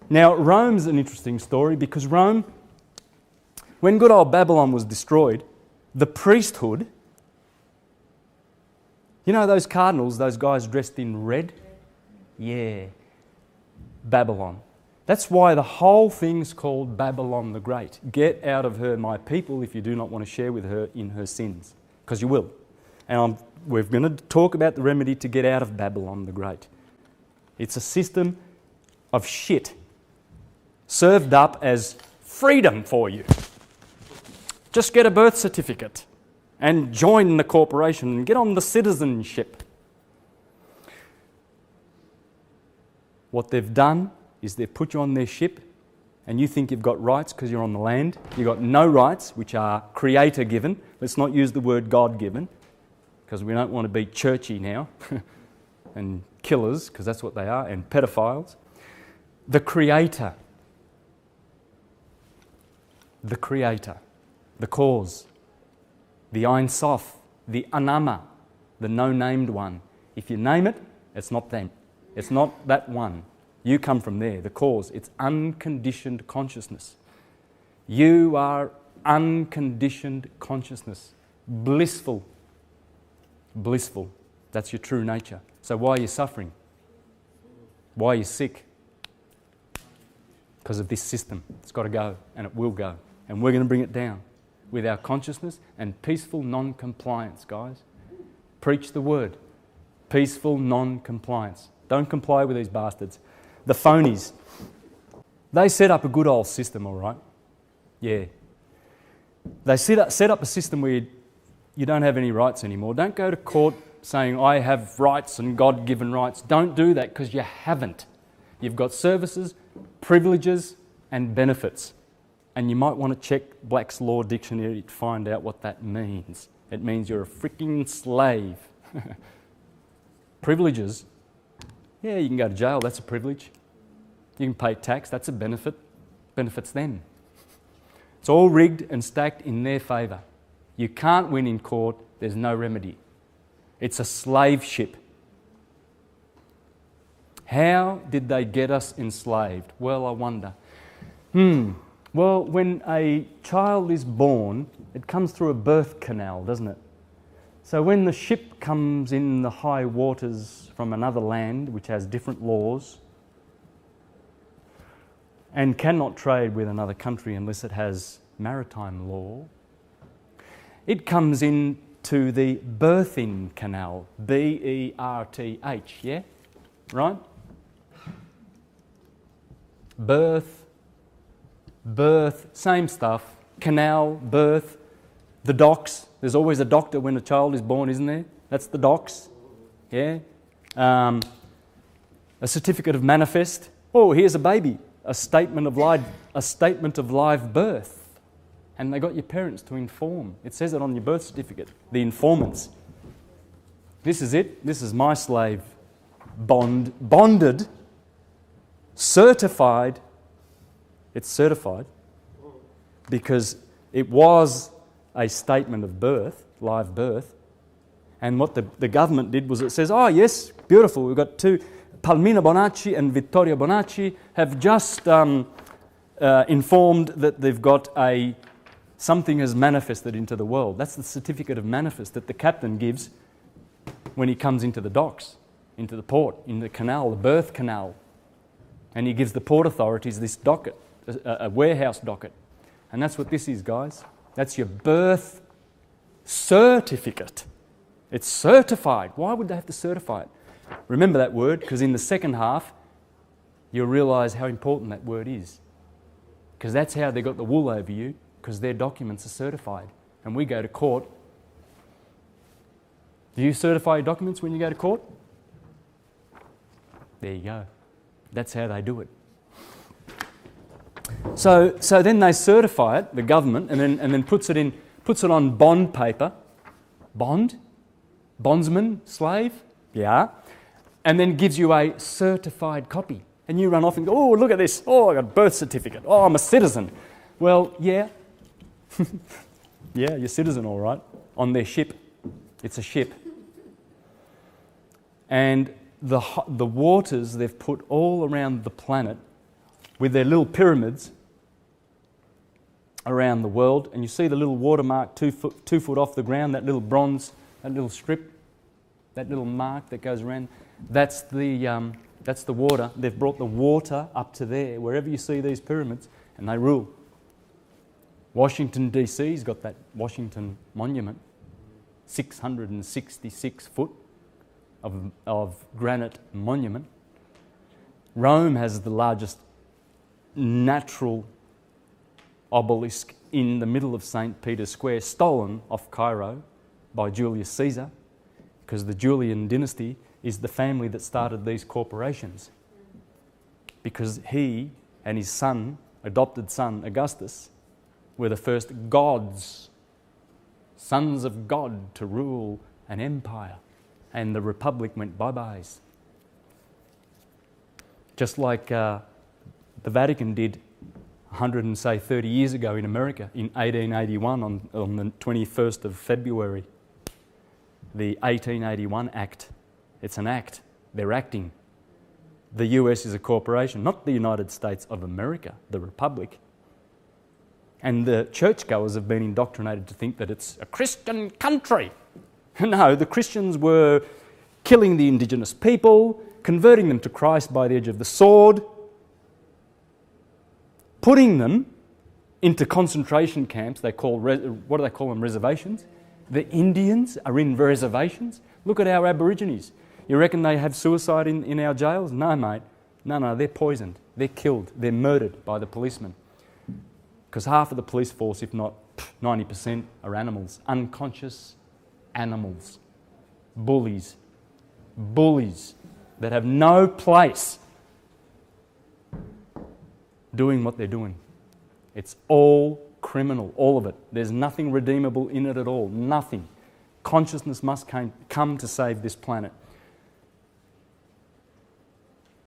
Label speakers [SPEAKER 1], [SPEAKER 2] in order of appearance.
[SPEAKER 1] Now, Rome's an interesting story because Rome, when good old Babylon was destroyed, the priesthood, you know those cardinals, those guys dressed in red? Yeah, Babylon. That's why the whole thing's called Babylon the Great. Get out of her, my people, if you do not want to share with her in her sins, because you will. And we're going to talk about the remedy to get out of Babylon the Great. It's a system of shit served up as freedom for you. Just get a birth certificate and join the corporation and get on the citizenship. What they've done is they've put you on their ship and you think you've got rights because you're on the land. You've got no rights, which are creator given. Let's not use the word God given because we don't want to be churchy now and killers, because that's what they are, and pedophiles. The creator, the cause, the Ein Sof, the Anama, the no-named one. If you name it, it's not them. It's not that one. You come from there, the cause. It's unconditioned consciousness. You are unconditioned consciousness. Blissful. Blissful. That's your true nature. So why are you suffering? Why are you sick? Because of this system. It's got to go, and it will go. And we're going to bring it down with our consciousness and peaceful non-compliance, guys. Preach the word. Peaceful non-compliance. Don't comply with these bastards. The phonies. They set up a good old system, all right? Yeah. They set up a system where you don't have any rights anymore. Don't go to court saying, I have rights and God-given rights. Don't do that because you haven't. You've got services, privileges and benefits. And you might want to check Black's Law Dictionary to find out what that means. It means you're a freaking slave. Privileges. Yeah, you can go to jail, that's a privilege. You can pay tax, that's a benefit. Benefits them. It's all rigged and stacked in their favour. You can't win in court, there's no remedy. It's a slave ship. How did they get us enslaved? Well, I wonder. Well, when a child is born, it comes through a birth canal, doesn't it? So when the ship comes in the high waters from another land, which has different laws, and cannot trade with another country unless it has maritime law, it comes into the birthing canal, B-E-R-T-H, yeah? Right? Birth, same stuff, canal, birth, the docks. There's always a doctor when a child is born, isn't there? That's the docks, yeah? A certificate of manifest. Oh, here's a baby. A statement of live birth. And they got your parents to inform. It says it on your birth certificate, the informants. This is it. This is my slave. Bonded, certified. It's certified because it was a statement of birth, live birth. And what the government did was it says, oh yes, beautiful, we've got two, Palmina Bonacci and Vittoria Bonacci have just informed that they've got something has manifested into the world. That's the certificate of manifest that the captain gives when he comes into the docks, into the port, in the canal, the birth canal. And he gives the port authorities this docket, a warehouse docket. And that's what this is, guys. That's your birth certificate. It's certified. Why would they have to certify it? Remember that word, because in the second half, you'll realise how important that word is. Because that's how they got the wool over you, because their documents are certified. And we go to court. Do you certify your documents when you go to court? There you go. That's how they do it. So then they certify it, the government, and then puts it on bond paper. Bondsman, slave, yeah. And then gives you a certified copy. And you run off and go, oh, look at this. Oh, I got a birth certificate. Oh, I'm a citizen. Well, yeah. Yeah, you're a citizen, all right. On their ship. It's a ship. And the waters they've put all around the planet with their little pyramids around the world, and you see the little watermark 2 foot off the ground, that little bronze, that little strip, that little mark that goes around. That's the water. They've brought the water up to there, wherever you see these pyramids, and they rule. Washington DC's got that Washington Monument, 666 foot of granite monument. Rome has the largest natural obelisk in the middle of St. Peter's Square, stolen off Cairo by Julius Caesar, because the Julian dynasty is the family that started these corporations. Because he and his son, adopted son Augustus, were the first gods, sons of God, to rule an empire. And the republic went bye-byes. Just like the Vatican did 130 years ago in America, in 1881 on the 21st of February. The 1881 Act. It's an act. They're acting. The US is a corporation, not the United States of America, the Republic. And the churchgoers have been indoctrinated to think that it's a Christian country. No, the Christians were killing the indigenous people, converting them to Christ by the edge of the sword, putting them into concentration camps. They call, what do they call them, reservations? The Indians are in reservations. Look at our Aborigines. You reckon they have suicide in our jails? No, mate. No, they're poisoned. They're killed. They're murdered by the policemen. Because half of the police force, if not 90%, are animals. Unconscious animals. Bullies. Bullies that have no place doing what they're doing. It's all criminal, all of it. There's nothing redeemable in it at all. Nothing. Consciousness must come to save this planet.